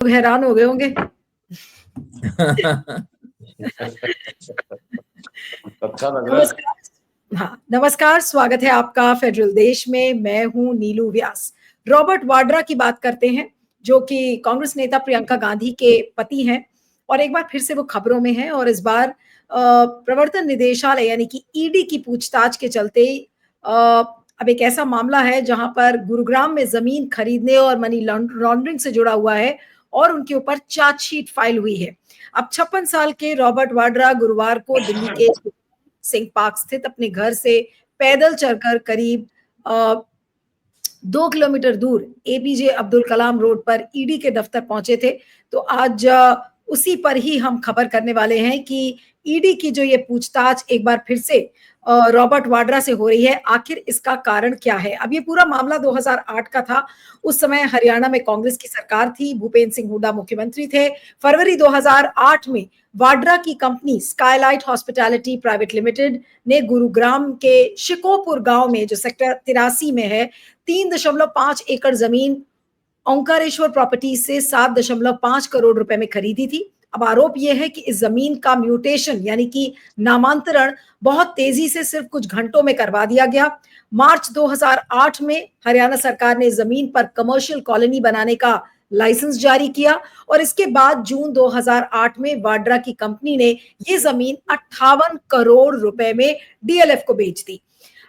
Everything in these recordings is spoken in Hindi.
लोग हैरान हो गए होंगे। अच्छा लग रहा है। नमस्कार। हाँ, नमस्कार, स्वागत है आपका फेडरल देश में। मैं हूं नीलू व्यास। रॉबर्ट वाड्रा की बात करते हैं, जो कि कांग्रेस नेता प्रियंका गांधी के पति हैं और एक बार फिर से वो खबरों में हैं। और इस बार प्रवर्तन निदेशालय यानी कि ईडी की पूछताछ के चलते अब एक ऐसा मामला है जहां पर गुरुग्राम में जमीन खरीदने और मनी लॉन्ड्रिंग से जुड़ा हुआ है और उनके ऊपर चार्जशीट फाइल हुई है। अब 56 साल के रॉबर्ट वाड्रा गुरुवार को दिल्ली के सिंह पार्क स्थित अपने घर से पैदल चलकर करीब 2 किलोमीटर दूर एपीजे अब्दुल कलाम रोड पर ईडी के दफ्तर पहुंचे थे। तो आज उसी पर ही हम खबर करने वाले हैं कि ईडी की जो ये पूछताछ एक बार फिर से रॉबर्ट वाड्रा से हो रही है, आखिर इसका कारण क्या है। अब ये पूरा मामला 2008 का था। उस समय हरियाणा में कांग्रेस की सरकार थी, भूपेंद्र सिंह हुड्डा मुख्यमंत्री थे। फरवरी 2008 में वाड्रा की company Skylight hospitality private limited ने गुरुग्राम के शिकोपुर गांव में, जो सेक्टर 83 में है, 3.5 एकड़ जमीन ओंकारेश्वर प्रॉपर्टी से 7.5 करोड़ रुपए में खरीदी थी। अब आरोप यह है कि इस जमीन का म्यूटेशन यानी कि नामांतरण बहुत तेजी से सिर्फ कुछ घंटों में करवा दिया गया। मार्च 2008 में हरियाणा सरकार ने जमीन पर कमर्शियल कॉलोनी बनाने का लाइसेंस जारी किया और इसके बाद जून 2008 में वाड्रा की कंपनी ने यह जमीन 58 करोड़ रुपए में डीएलएफ को बेच दी।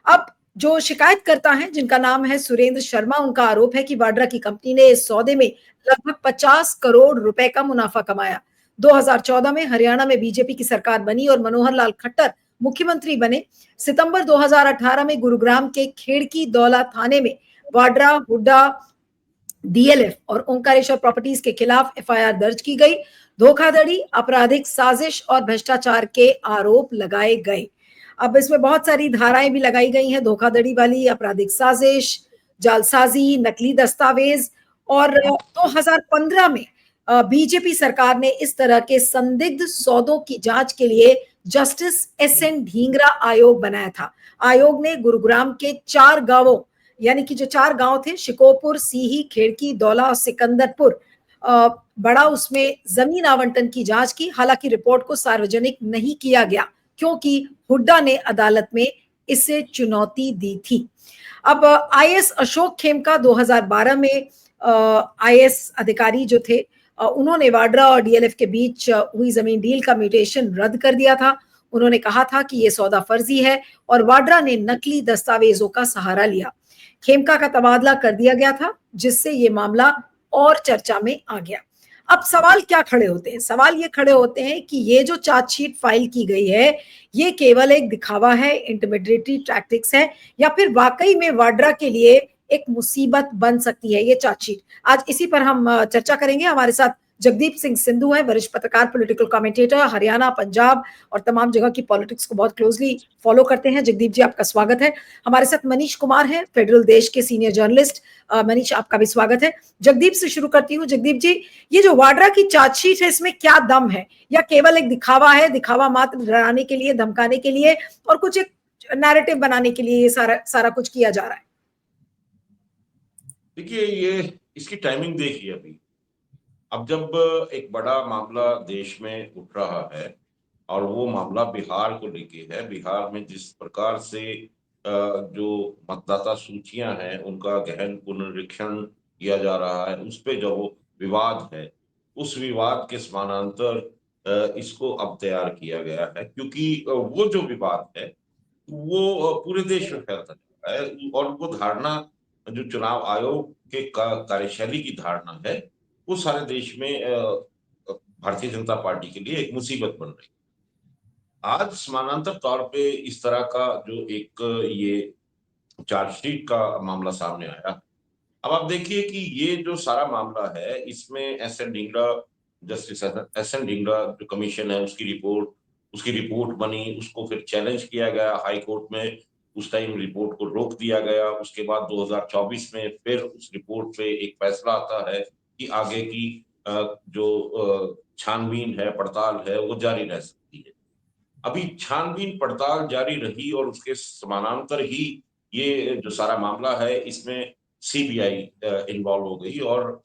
अब जो शिकायतकर्ता हैं, जिनका नाम है सुरेंद्र शर्मा, उनका आरोप है कि वाड्रा की कंपनी ने इस सौदे में लगभग 50 करोड़ रुपए का मुनाफा कमाया। 2014 में हरियाणा में बीजेपी की सरकार बनी और मनोहर लाल खट्टर मुख्यमंत्री बने। सितंबर 2018 में गुरुग्राम के खेड़की दौला थाने में वाड्रा, हुड्डा, डीएलएफ और ओंकारेश्वर प्रॉपर्टीज के खिलाफ एफआईआर दर्ज की गई। धोखाधड़ी, आपराधिक साजिश और भ्रष्टाचार के आरोप लगाए गए। अब इसमें बहुत सारी धाराएं भी लगाई गई हैं, धोखाधड़ी वाली, आपराधिक साजिश, जालसाजी, नकली दस्तावेज। और 2015 में बीजेपी सरकार ने इस तरह के संदिग्ध सौदों की जांच के लिए जस्टिस एस.एन. ढींगरा आयोग बनाया था। आयोग ने गुरुग्राम के 4 गांवों यानी कि जो 4 गांव थे, शिकोपुर, सीही, खेड़की, दौला और सिकंदरपुर, बड़ा उसमें जमीन आवंटन की जांच की। हालांकि रिपोर्ट को सार्वजनिक नहीं किया गया क्योंकि हुड्डा ने अदालत में इसे चुनौती दी थी। अब आईएएस अशोक खेमका 2012 में आईएएस अधिकारी जो थे, उन्होंने वाड्रा और डीएलएफ के बीच हुई जमीन डील का म्यूटेशन रद्द कर दिया था। उन्होंने कहा था कि यह सौदा फर्जी है और वाड्रा ने नकली दस्तावेजों का सहारा लिया। खेमका का तबादला कर दिया गया था, जिससे ये मामला और चर्चा में आ गया। अब सवाल क्या खड़े होते हैं? सवाल ये खड़े होते हैं कि ये जो चार्जशीट फाइल की गई है, ये केवल एक दिखावा है, इंटिमिडेटरी टैक्टिक्स है, या फिर वाकई में वाड्रा के लिए एक मुसीबत बन सकती है ये चार्जशीट। आज इसी पर हम चर्चा करेंगे। हमारे साथ जगदीप सिंह सिंधु है, वरिष्ठ पत्रकार, पॉलिटिकल कमेंटेटर, हरियाणा, पंजाब और तमाम जगह की पॉलिटिक्स को बहुत क्लोजली फॉलो करते हैं। जगदीप जी, आपका स्वागत है। हमारे साथ मनीष कुमार है, फेडरल देश के सीनियर जर्नलिस्ट। मनीष, आपका भी स्वागत है। जगदीप से शुरू करती हूँ। जगदीप जी, ये जो वाड्रा की चार्जशीट है, इसमें क्या दम है, या केवल एक दिखावा है, दिखावा मात्र, डराने के लिए, धमकाने के लिए और कुछ एक नैरेटिव बनाने के लिए ये सारा कुछ किया जा रहा है? देखिए, ये इसकी टाइमिंग देखिए। अभी अब जब एक बड़ा मामला देश में उठ रहा है और वो मामला बिहार को लेके है, बिहार में जिस प्रकार से जो मतदाता सूचियां हैं उनका गहन पुनरीक्षण किया जा रहा है, उस पे जो विवाद है, उस विवाद के समानांतर इसको अब तैयार किया गया है, क्योंकि वो जो विवाद है वो पूरे देश में फैलता जा रहा है। और वो धारणा, जो चुनाव आयोग के कार्यशैली की धारणा है, वो सारे देश में भारतीय जनता पार्टी के लिए एक मुसीबत बन रही है। आज समानांतर तौर पे इस तरह का जो एक ये चार्जशीट का मामला सामने आया। अब आप देखिए कि ये जो सारा मामला है, इसमें SN. Dhingra, justice SN. Dhingra जो कमीशन है उसकी रिपोर्ट बनी, उसको फिर चैलेंज किया गया हाई कोर्ट में। उस टाइम रिपोर्ट को रोक दिया गया। उसके बाद 2024 में फिर उस रिपोर्ट पे एक फैसला आता है कि आगे की जो छानबीन है, पड़ताल है, वो जारी रह सकती है। अभी छानबीन पड़ताल जारी रही और उसके समानांतर ही ये जो सारा मामला है, इसमें सीबीआई इन्वॉल्व हो गई और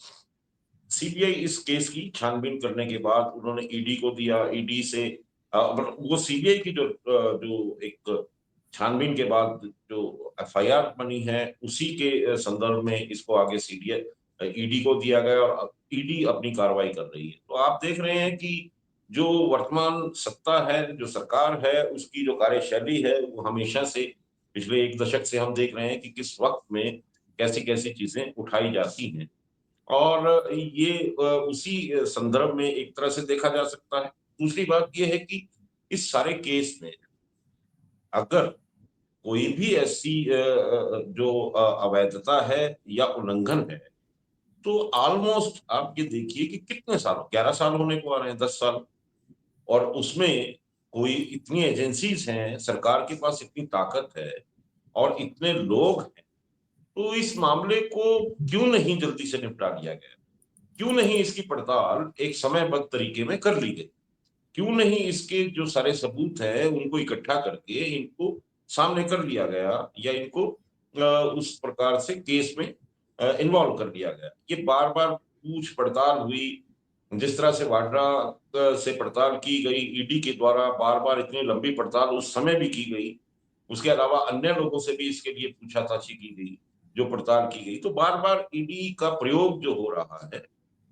सीबीआई इस केस की छानबीन करने के बाद उन्होंने ईडी को दिया, ईडी से वो सीबीआई की जो एक छानबीन के बाद जो एफआईआर बनी है उसी के संदर्भ में इसको आगे सीबीआई ईडी को दिया गया और ईडी अपनी कार्रवाई कर रही है। तो आप देख रहे हैं कि जो वर्तमान सत्ता है, जो सरकार है, उसकी जो कार्यशैली है वो हमेशा से पिछले 1 दशक से हम देख रहे हैं कि किस वक्त में कैसी कैसी चीजें उठाई जाती हैं और ये उसी संदर्भ में एक तरह से देखा जा सकता है। दूसरी बात ये है कि इस सारे केस में अगर कोई भी ऐसी जो अवैधता है या उल्लंघन है, तो ऑलमोस्ट आप ये देखिए कि कितने साल, 11 साल होने को आ रहे हैं, 10 साल, और उसमें कोई इतनी एजेंसीज हैं, सरकार के पास इतनी ताकत है और इतने लोग हैं, तो इस मामले को क्यों नहीं जल्दी से निपटा लिया गया? क्यों नहीं इसकी पड़ताल एक समयबद्ध तरीके में कर ली गई? क्यों नहीं इसके जो सारे सबूत हैं उनको इकट्ठा करके इनको सामने कर लिया गया या इनको उस प्रकार से केस में इन्वॉल्व कर लिया गया? ये बार-बार पूछ पड़ताल हुई, जिस तरह से वाड्रा से पड़ताल की गई ईडी के द्वारा, बार-बार इतनी लंबी पड़ताल उस समय भी की गई। उसके अलावा अन्य लोगों से भी इसके लिए पूछा-ताछी की गई, जो पड़ताल की गई। तो बार-बार ईडी का प्रयोग जो हो रहा है,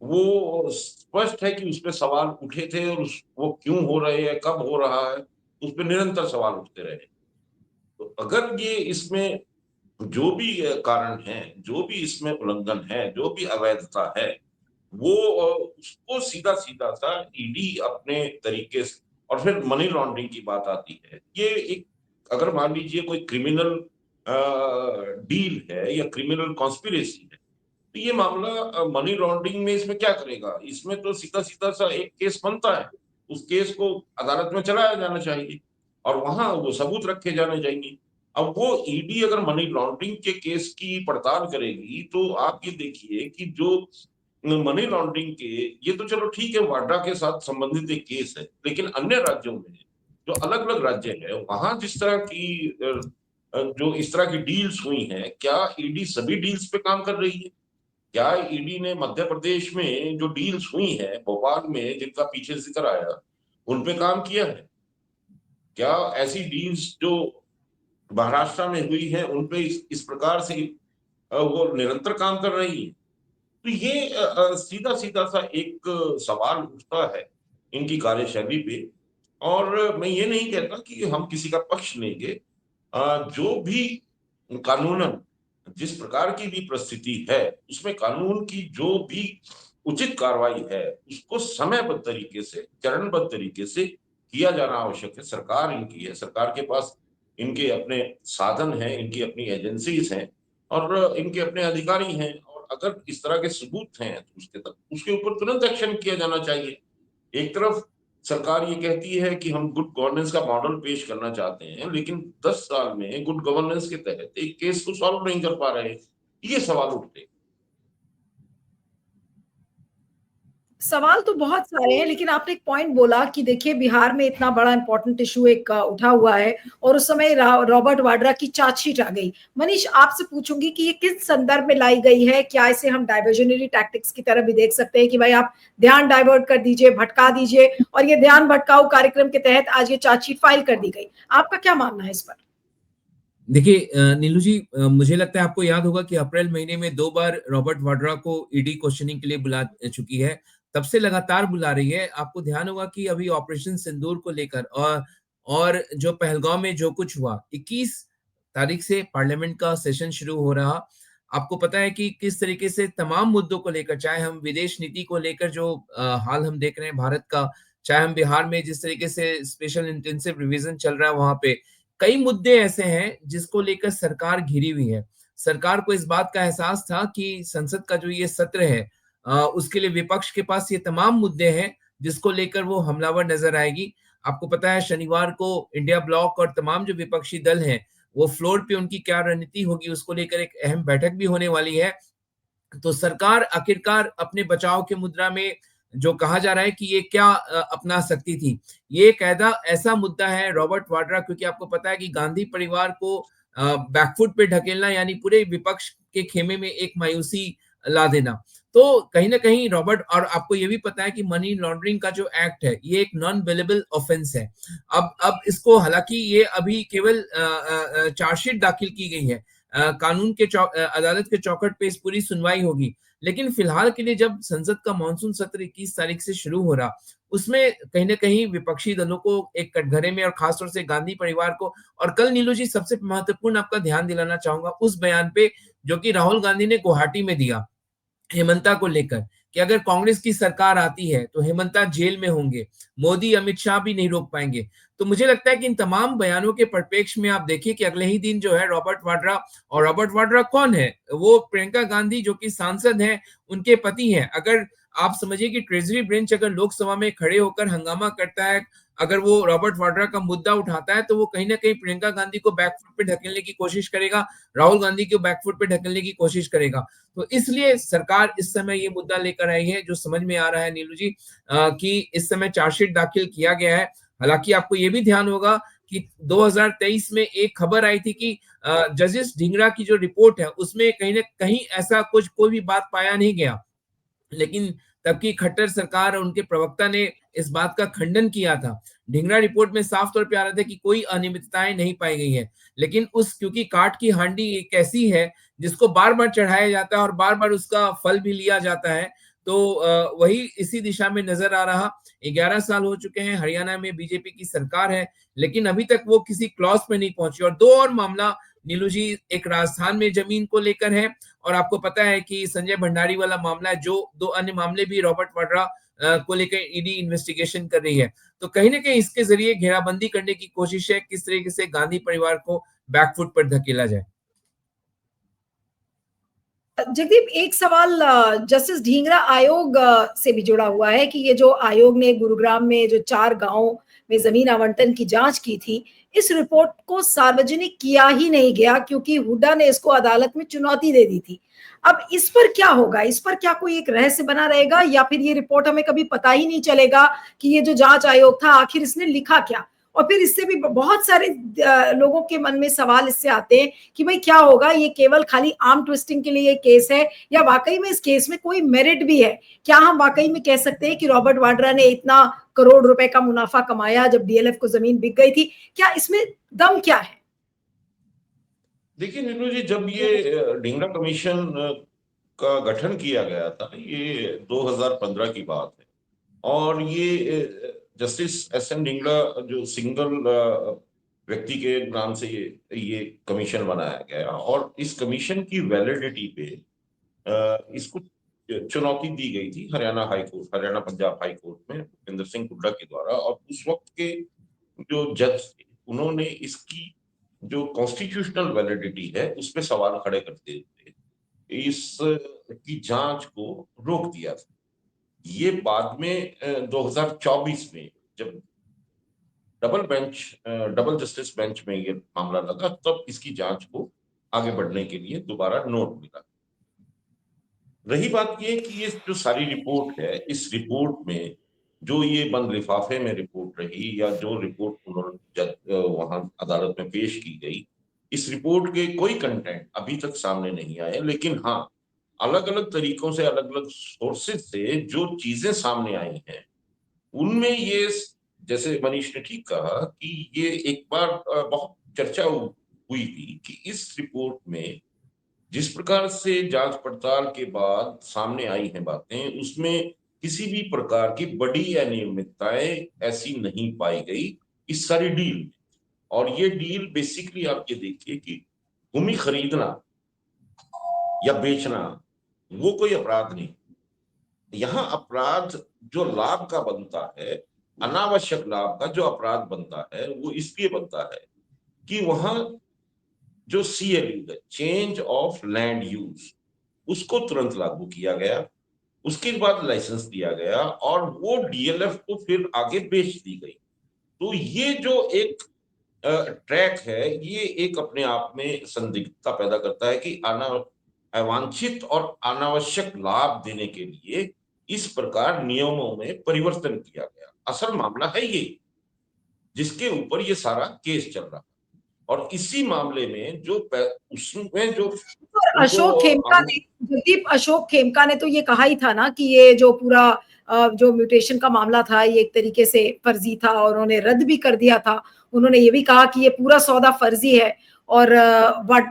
वो स्पष्ट है कि उसपे सवाल उठे थे और वो क्यों हो रहे हैं, कब हो रहा है, उसपे निरंतर सवाल उठते रहे। तो अगर ये इसमें जो भी कारण हैं, जो भी इसमें उल्लंघन है, जो भी अवैधता है, वो उसको सीधा-सीधा सा ईडी अपने तरीके से, और फिर मनी लॉन्ड्रिंग की बात आती है। ये एक, अगर मान लीजिए कोई क्रिमिनल डील है या क्रिमिनल कॉन्स्पिरेसी है, तो ये मामला मनी लॉन्ड्रिंग में इसमें क्या करेगा? इसमें तो सीधा-सीधा सा एक केस बनता है। उस केस को अदालत में चलाया जाना चाहिए और वहाँ वो सबूत रखे जाने चाहिए। अब वो ईडी अगर मनी लॉन्ड्रिंग के केस की पड़ताल करेगी, तो आप ये देखिए कि जो मनी लॉन्ड्रिंग के, ये तो चलो ठीक है, वाड्रा के साथ संबंधित एक केस है, लेकिन अन्य राज्यों में जो अलग-अलग राज्य हैं, वहाँ जिस तरह की जो इस तरह की डील्स हुई हैं, क्या ईडी सभी डील्स पे काम कर रही है? क्या ईडी ने मध्य प्रदेश में जो डील्स हुई हैं, भोपाल में जिनका पीछे जिक्र आया, उन पे काम किया है? क्या ऐसी डील्स जो महाराष्ट्र में हुई हैं, उन पे इस प्रकार से वो निरंतर काम कर रही है? तो ये सीधा-सीधा सा एक सवाल उठता है इनकी कार्यशैली पे, और मैं ये नहीं कहता कि हम किसी का पक्ष लेंगे। जो भी कानूनन जिस प्रकार की भी परिस्थिति है, उसमें कानून की जो भी उचित कार्रवाई है, उसको समयबद्ध तरीके से, चरणबद्ध तरीके से किया जाना आवश्यक है। सरकार इनकी है, सरकार के पास इनके अपने साधन हैं, इनकी अपनी एजेंसीज हैं और इनके अपने अधिकारी हैं, और अगर इस तरह के सबूत हैं, तो उसके ऊपर तुरंत एक्शन किया जाना चाहिए। एक तरफ सरकार ये कहती है कि हम गुड गवर्नेंस का मॉडल पेश करना चाहते हैं, लेकिन 10 साल में गुड गवर्नेंस के तहत एक केस को सॉल्व नहीं कर पा रहे। ये सवाल उठते हैं। सवाल तो बहुत सारे हैं, लेकिन आपने एक पॉइंट बोला कि देखिए बिहार में इतना बड़ा इंपॉर्टेंट इशू एक उठा हुआ है और उस समय रॉबर्ट वाड्रा की चार्जशीट आ गई। मनीष, आपसे पूछूंगी कि ये किस संदर्भ में लाई गई है? क्या इसे हम डाइवर्जनरी टैक्टिक्स की तरह भी देख सकते हैं कि भाई आप ध्यान डाइवर्ट कर दीजिए, भटका दीजिए, और ये ध्यान भटकाऊ कार्यक्रम के तहत आज ये चार्जशीट फाइल कर दी गई? आपका क्या मानना है इस पर? देखिए नीलू जी, मुझे लगता है आपको याद होगा कि अप्रैल महीने में 2 बार रॉबर्ट वाड्रा को ईडी क्वेश्चनिंग के लिए बुला चुकी है। तब से लगातार बुला रही है। आपको ध्यान होगा कि अभी ऑपरेशन सिंदूर को लेकर और जो पहलगाम में जो कुछ हुआ, 21 तारीख से पार्लियामेंट का सेशन शुरू हो रहा। आपको पता है कि किस तरीके से तमाम मुद्दों को लेकर, चाहे हम विदेश नीति को लेकर जो हाल हम देख रहे हैं भारत का, चाहे हम बिहार में जिस तरीके से स्पेशल इंटेंसिव रिवीजन चल रहा है, वहां पे कई मुद्दे ऐसे हैं जिसको लेकर सरकार घिरी हुई है। सरकार को इस बात का एहसास था कि संसद का जो ये सत्र है, उसके लिए विपक्ष के पास ये तमाम मुद्दे हैं जिसको लेकर वो हमलावर नजर आएगी। आपको पता है शनिवार को इंडिया ब्लॉक और तमाम जो विपक्षी दल हैं, वो फ्लोर पे उनकी क्या रणनीति होगी उसको लेकर एक अहम बैठक भी होने वाली है। तो सरकार आखिरकार अपने बचाव के मुद्रा में जो कहा जा रहा है कि ये क्या अपना सकती थी, ये एक ऐसा मुद्दा है रॉबर्ट वाड्रा, क्योंकि आपको पता है कि गांधी परिवार को बैकफुट पे ढकेलना यानी पूरे विपक्ष के खेमे में एक मायूसी ला देना। तो कहीं ना कहीं रॉबर्ट, और आपको ये भी पता है कि मनी लॉन्ड्रिंग का जो एक्ट है ये एक नॉन बेलेबल ऑफेंस है। अब इसको, हालांकि ये अभी केवल चार्जशीट दाखिल की गई है, कानून के अदालत के चौखट पे इस पूरी सुनवाई होगी, लेकिन फिलहाल के लिए जब संसद का मानसून सत्र 21 तारीख से शुरू हो रहा, उसमें कहीं ना कहीं विपक्षी दलों को एक कटघरे में, और खासतौर से गांधी परिवार को, और कल नीलू जी सबसे महत्वपूर्ण आपका ध्यान दिलाना चाहूंगा उस बयान पे जो कि राहुल गांधी ने गुवाहाटी में दिया हेमंता को लेकर, कि अगर कांग्रेस की सरकार आती है तो हेमंता जेल में होंगे, मोदी अमित शाह भी नहीं रोक पाएंगे। तो मुझे लगता है कि इन तमाम बयानों के परिप्रेक्ष्य में आप देखिए कि अगले ही दिन जो है रॉबर्ट वाड्रा, और रॉबर्ट वाड्रा कौन है? वो प्रियंका गांधी जो कि सांसद हैं, उनके पति हैं। अगर आप समझिए कि ट्रेजरी ब्रांच अगर लोकसभा में खड़े होकर हंगामा करता है, अगर वो रॉबर्ट वाड्रा का मुद्दा उठाता है, तो वो कहीं ना कहीं प्रियंका गांधी को बैकफुट पे ढकेलने की कोशिश करेगा, राहुल गांधी को बैकफुट पे ढकेलने की कोशिश करेगा। तो इसलिए सरकार इस समय ये मुद्दा लेकर आई है, जो समझ में आ रहा है नीलू जी, कि इस समय चार्जशीट दाखिल किया गया है। हालांकि आपको ये भी ध्यान होगा कि 2023 में एक खबर आई थी कि जस्टिस ढींगरा की जो रिपोर्ट है उसमें कहीं ना कहीं ऐसा कुछ कोई भी बात पाया नहीं गया, लेकिन तब की खट्टर सरकार और उनके प्रवक्ता ने इस बात का खंडन किया था। ढींगरा रिपोर्ट में साफ तौर पे आ रहा था कि कोई अनियमितताएं नहीं पाई गई है, लेकिन क्योंकि काठ की हांडी एक ऐसी है जिसको बार बार चढ़ाया जाता है और बार बार उसका फल भी लिया जाता है, तो वही इसी दिशा में नजर आ रहा। 11 साल हो चुके हैं, हरियाणा में बीजेपी की सरकार है, लेकिन अभी तक वो किसी क्लॉज पे नहीं पहुंची। और दो और मामला नीलू जी, एक राजस्थान में जमीन को लेकर है, और आपको पता है कि संजय भंडारी वाला मामला है, जो दो अन्य मामले भी रॉबर्ट वाड्रा को लेकर ईडी इन्वेस्टिगेशन कर रही है। तो कहीं ना कहीं इसके जरिए घेराबंदी करने की कोशिश है, किस तरीके से गांधी परिवार को बैकफुट पर धकेला जाए। जगदीप, एक सवाल जस्टिस ढींगरा आयोग से भी जुड़ा हुआ है कि ये जो आयोग ने गुरुग्राम में जो 4 गांवों में जमीन आवंटन की जांच की थी, इस रिपोर्ट को सार्वजनिक किया ही नहीं गया क्योंकि हुड्डा ने इसको अदालत में चुनौती दे दी थी। अब इस पर क्या होगा? इस पर क्या कोई एक रहस्य बना रहेगा, या फिर ये रिपोर्ट हमें कभी पता ही नहीं चलेगा कि ये जो जांच आयोग था आखिर इसने लिखा क्या? और फिर इससे भी बहुत सारे लोगों के मन में सवाल इससे आते हैं कि भाई क्या होगा, ये केवल खाली आर्म ट्विस्टिंग के लिए ये केस है, या वाकई में इस केस में कोई मेरिट भी है? क्या हम वाकई में कह सकते हैं कि रॉबर्ट वाड्रा ने इतना करोड़ रुपए का मुनाफा कमाया जब डीएलएफ को जमीन बिक गई थी? क्या इसमें दम क्या है? देखिए नीलू जी, जब ये ढींगरा कमीशन का गठन किया गया था, ये 2015 की बात है, और ये जस्टिस एस एन ढींगरा जो सिंगल व्यक्ति के नाम से ये कमीशन बनाया गया, और इस कमीशन की वैलिडिटी पे इसको चुनौती दी गई थी Haryana high court, Haryana Punjab high court में भूपेंद्र सिंह हुड्डा के द्वारा। और उस वक्त के जो जज थे उन्होंने इसकी जो कॉन्स्टिट्यूशनल वैलिडिटी है उस पर सवाल खड़े करते हुए इस की जांच को रोक दिया था। ये बाद में 2024 में जब डबल जस्टिस बेंच में ये मामला लगा, तब इसकी जांच को आगे बढ़ने के लिए दोबारा नोट मिला। रही बात ये कि ये जो सारी रिपोर्ट है, इस रिपोर्ट में जो ये बंद लिफाफे में रिपोर्ट रही, या जो रिपोर्ट उन्होंने वहां अदालत में पेश की गई, इस रिपोर्ट के कोई कंटेंट अभी तक सामने नहीं आए। लेकिन हाँ, अलग अलग तरीकों से, अलग अलग सोर्सेज से जो चीजें सामने आई हैं, उनमें ये, जैसे मनीष ने ठीक कहा कि ये एक बार बहुत चर्चा हुई थी कि इस रिपोर्ट में जिस प्रकार से जांच पड़ताल के बाद सामने आई हैं बातें, उसमें किसी भी प्रकार की बड़ी अनियमितताएं ऐसी नहीं पाई गई इस सारी डील में। और ये डील बेसिकली आप ये देखिए कि भूमि खरीदना या बेचना वो कोई अपराध नहीं। यहाँ अपराध जो लाभ का बनता है, अनावश्यक लाभ का जो अपराध बनता है, वो इसलिए बनता है कि वहां जो CLU है, चेंज ऑफ लैंड यूज, उसको तुरंत लागू किया गया, उसके बाद लाइसेंस दिया गया, और वो DLF को फिर आगे बेच दी गई। तो ये जो एक ट्रैक है, ये एक अपने आप में संदिग्धता पैदा करता है कि अवांछित और अनावश्यक लाभ देने के लिए इस प्रकार नियमों में परिवर्तन किया गया। असल मामला है ये, जिसके ऊपर ये सारा केस चल रहा है। और इसी मामले में उसमें जो और उनको अशोक खेमका ने तो ये कहा ही था ना कि ये जो पूरा जो म्यूटेशन का मामला था ये एक तरीके से फर्जी था और उन्होंने रद्द भी कर दिया था। उन्होंने ये भी कहा कि ये पूरा सौदा फर्जी है और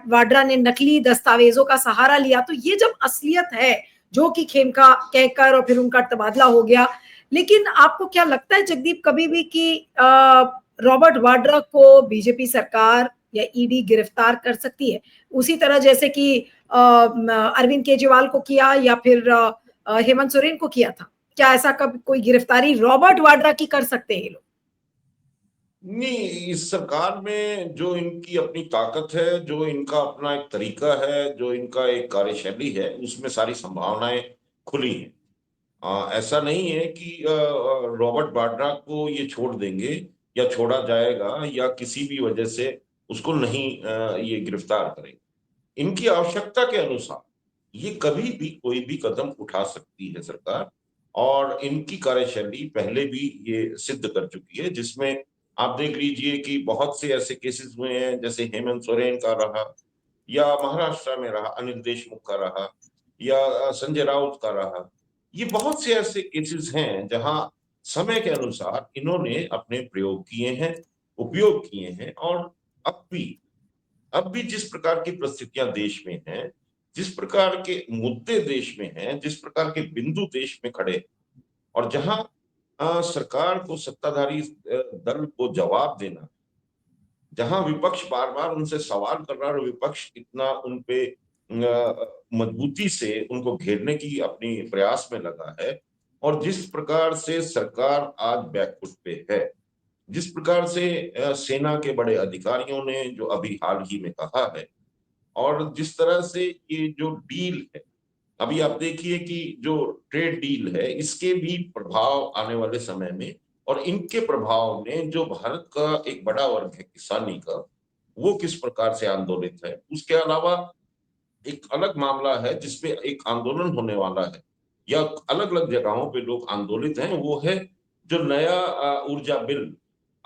वाड्रा ने नकली दस्तावेजों का सहारा लिया। तो ये जब असलियत है जो कि खेमका कहकर और फिर उनका तबादला हो गया। लेकिन आपको क्या लगता है जगदीप कभी भी कि रॉबर्ट वाड्रा को बीजेपी सरकार या ईडी गिरफ्तार कर सकती है उसी तरह जैसे कि अरविंद केजरीवाल को किया या फिर हेमंत सोरेन को किया था? क्या ऐसा कब कोई गिरफ्तारी रॉबर्ट वाड्रा की कर सकते हैं ये लोग? नहीं, इस सरकार में जो इनकी अपनी ताकत है, जो इनका अपना एक तरीका है, जो इनका एक कार्यशैली है, उसमें सारी संभावनाएं खुली हैं। ऐसा नहीं है कि रॉबर्ट वाड्रा को ये छोड़ देंगे या छोड़ा जाएगा या किसी भी वजह से उसको नहीं ये गिरफ्तार करेंगे। इनकी आवश्यकता के अनुसार ये कभी भी कोई भी कदम उठा सकती है सरकार, और इनकी कार्यशैली पहले भी ये सिद्ध कर चुकी है, जिसमें आप देख लीजिए कि बहुत से ऐसे केसेस हुए हैं, जैसे हेमंत सोरेन का रहा, या महाराष्ट्र में रहा अनिल देशमुख का रहा, या संजय राउत का रहा। ये बहुत से ऐसे केसेस हैं जहां समय के अनुसार इन्होंने अपने प्रयोग किए हैं, उपयोग किए हैं, और अब भी अब भी जिस प्रकार की परिस्थितियां देश में हैं, जिस प्रकार के मुद्दे देश में हैं, जिस प्रकार के बिंदु देश में खड़े हैं, और जहां सरकार को, सत्ताधारी दल को जवाब देना, जहां विपक्ष बार बार उनसे सवाल कर रहा है और विपक्ष इतना उन पे मजबूती से उनको घेरने की अपनी प्रयास में लगा है, और जिस प्रकार से सरकार आज बैकफुट पे है, जिस प्रकार से सेना के बड़े अधिकारियों ने जो अभी हाल ही में कहा है, और जिस तरह से ये जो डील है, अभी आप देखिए कि जो ट्रेड डील है, इसके भी प्रभाव आने वाले समय में, और इनके प्रभाव में जो भारत का एक बड़ा वर्ग है किसानी का, वो किस प्रकार से आंदोलित है। उसके अलावा एक अलग मामला है जिसपे एक आंदोलन होने वाला है, या अलग अलग जगहों पे लोग आंदोलित हैं, वो है जो नया ऊर्जा बिल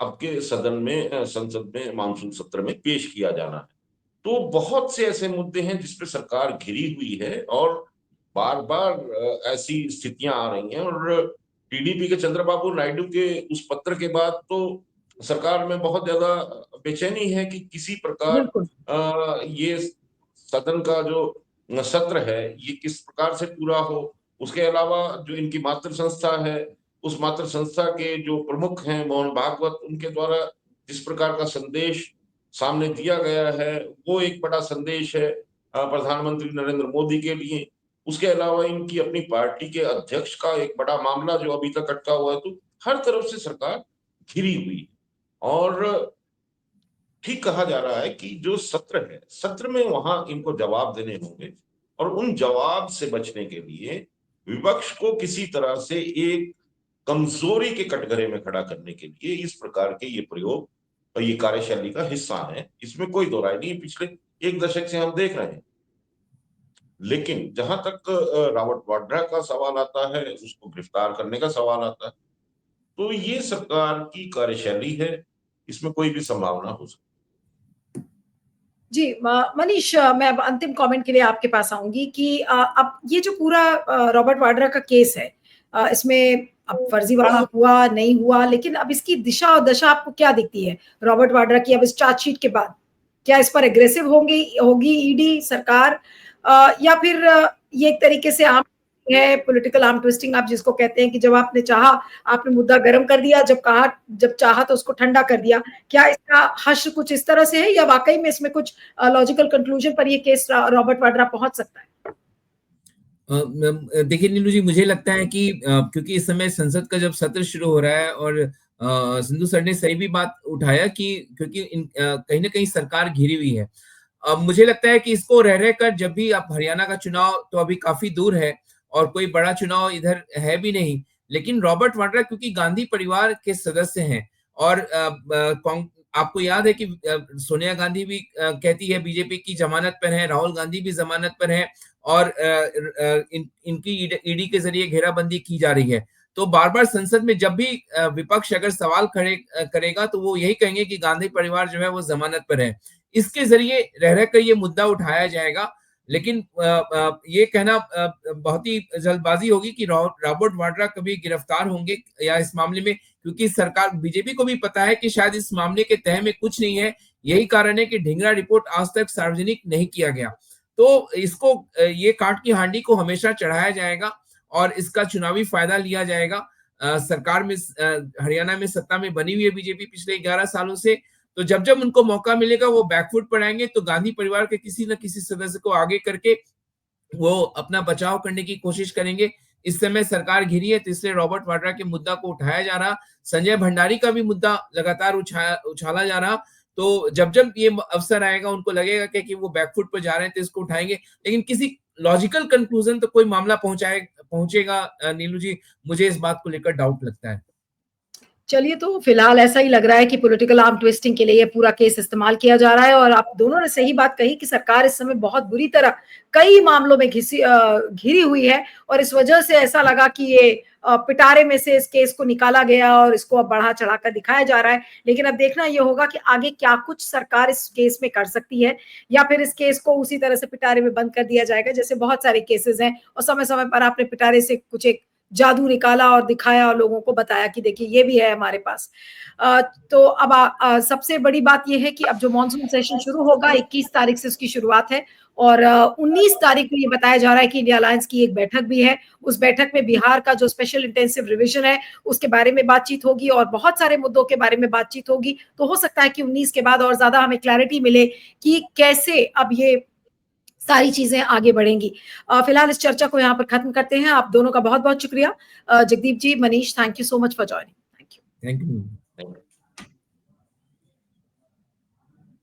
अब के सदन में, संसद में मानसून सत्र में पेश किया जाना है। तो बहुत से ऐसे मुद्दे हैं जिसपे सरकार घिरी हुई है, और बार बार ऐसी स्थितियां आ रही हैं, और टीडीपी के चंद्रबाबू नायडू के उस पत्र के बाद तो सरकार में बहुत ज्यादा बेचैनी है कि किसी प्रकार बिल्कुल। ये सदन का जो सत्र है ये किस प्रकार से पूरा हो। उसके अलावा जो इनकी मातृ संस्था है, उस मातृ संस्था के जो प्रमुख हैं मोहन भागवत, उनके द्वारा जिस प्रकार का संदेश सामने दिया गया है, वो एक बड़ा संदेश है प्रधानमंत्री नरेंद्र मोदी के लिए। उसके अलावा इनकी अपनी पार्टी के अध्यक्ष का एक बड़ा मामला जो अभी तक अटका हुआ है। तो हर तरफ से सरकार घिरी हुई है, और ठीक कहा जा रहा है कि जो सत्र है, सत्र में वहां इनको जवाब देने होंगे, और उन जवाब से बचने के लिए विपक्ष को किसी तरह से एक कमजोरी के कटघरे में खड़ा करने के लिए इस प्रकार के ये प्रयोग और ये कार्यशैली का हिस्सा है। इसमें कोई दो राय नहीं, पिछले एक दशक से हम देख रहे हैं। लेकिन जहां तक रॉबर्ट वाड्रा का सवाल आता है, उसको गिरफ्तार करने का सवाल आता है, तो ये सरकार की कार्यशैली है, इसमें कोई भी संभावना हो सकती जी, मनीष, मैं अब अंतिम कमेंट के लिए आपके पास आऊंगी कि अब ये जो पूरा रॉबर्ट वाड्रा का केस है, इसमें अब फर्जीवाड़ा हुआ नहीं हुआ, लेकिन अब इसकी दिशा और दशा आपको क्या दिखती है रॉबर्ट वाड्रा की अब इस चार्जशीट के बाद? क्या इस पर एग्रेसिव होगी ईडी सरकार, या फिर ये एक तरीके से आम है पॉलिटिकल आर्म ट्विस्टिंग आप जिसको कहते हैं कि जब आपने चाहा आपने मुद्दा गर्म कर दिया, जब चाहा तो उसको ठंडा कर दिया? क्या इसका हश्र कुछ इस तरह से है या वाकई में इसमें कुछ लॉजिकल कंक्लूजन पर ये केस रॉबर्ट वाड्रा पहुंच सकता है? देखिए नीलू जी, मुझे लगता है कि क्योंकि इस समय संसद का जब सत्र शुरू हो रहा है, और सिंधु सर ने सही भी बात उठाया कि क्योंकि कहीं ना कहीं सरकार घिरी हुई है। अब मुझे लगता है कि इसको रह रहकर, जब भी आप हरियाणा का चुनाव तो अभी काफी दूर है और कोई बड़ा चुनाव इधर है भी नहीं, लेकिन रॉबर्ट वाड्रा क्योंकि गांधी परिवार के सदस्य हैं, और आपको याद है कि सोनिया गांधी भी कहती है बीजेपी की जमानत पर है, राहुल गांधी भी जमानत पर है, और इनकी ईडी के जरिए घेराबंदी की जा रही है। तो बार बार संसद में जब भी विपक्ष अगर सवाल खड़े करेगा तो वो यही कहेंगे कि गांधी परिवार जो है वो जमानत पर है। इसके जरिए रह रहकर ये मुद्दा उठाया जाएगा, लेकिन ये कहना बहुत ही जल्दबाजी होगी कि रॉबर्ट वाड्रा कभी गिरफ्तार होंगे या इस मामले में, क्योंकि सरकार बीजेपी को भी पता है कि शायद इस मामले के तह में कुछ नहीं है। यही कारण है कि ढींगरा रिपोर्ट आज तक सार्वजनिक नहीं किया गया। तो इसको ये काट की हांडी को हमेशा चढ़ाया जाएगा और इसका चुनावी फायदा लिया जाएगा। सरकार में हरियाणा में सत्ता में बनी हुई है बीजेपी पिछले 11 सालों से, तो जब जब उनको मौका मिलेगा वो बैकफुट पर आएंगे, तो गांधी परिवार के किसी न किसी सदस्य को आगे करके वो अपना बचाव करने की कोशिश करेंगे। इस समय सरकार घिरी है, तो इसलिए रॉबर्ट वाड्रा के मुद्दा को उठाया जा रहा। संजय भंडारी का भी मुद्दा लगातार उछाला जा रहा। तो जब जब ये अवसर आएगा उनको लगेगा कि वो बैकफुट पर जा रहे हैं तो इसको उठाएंगे, लेकिन किसी लॉजिकल कंक्लूजन तो कोई मामला पहुंचेगा नीलू जी, मुझे इस बात को लेकर डाउट लगता है। चलिए, तो फिलहाल ऐसा ही लग रहा है कि पॉलिटिकल आर्म ट्विस्टिंग के लिए ये पूरा केस इस्तेमाल किया जा रहा है। और आप दोनों ने सही बात कही कि सरकार इस समय बहुत बुरी तरह कई मामलों में घिरी हुई है, और इस वजह से ऐसा लगा कि ये पिटारे में से इस केस को निकाला गया और इसको अब बढ़ा चढ़ा कर दिखाया जा रहा है। लेकिन अब देखना ये होगा कि आगे क्या कुछ सरकार इस केस में कर सकती है, या फिर इस केस को उसी तरह से पिटारे में बंद कर दिया जाएगा जैसे बहुत सारे केसेस हैं, और समय समय पर आपने पिटारे से कुछ एक जादू निकाला और दिखाया और लोगों को बताया कि देखिए ये भी है हमारे पास। तो अब सबसे बड़ी बात ये है कि अब जो मॉनसून सेशन शुरू होगा 21 तारीख से उसकी शुरुआत है, और 19 तारीख को ये बताया जा रहा है कि इंडिया अलायंस की एक बैठक भी है। उस बैठक में बिहार का जो स्पेशल इंटेंसिव रिवीजन है उसके बारे में बातचीत होगी और बहुत सारे मुद्दों के बारे में बातचीत होगी। तो हो सकता है कि 19 के बाद और ज्यादा हमें क्लैरिटी मिले कि कैसे अब ये सारी चीजें आगे बढ़ेंगी। फिलहाल इस चर्चा को यहाँ पर खत्म करते हैं। आप दोनों का बहुत बहुत शुक्रिया। Jagdeep ji, Manish, thank you so much for joining. Thank you. Thank you.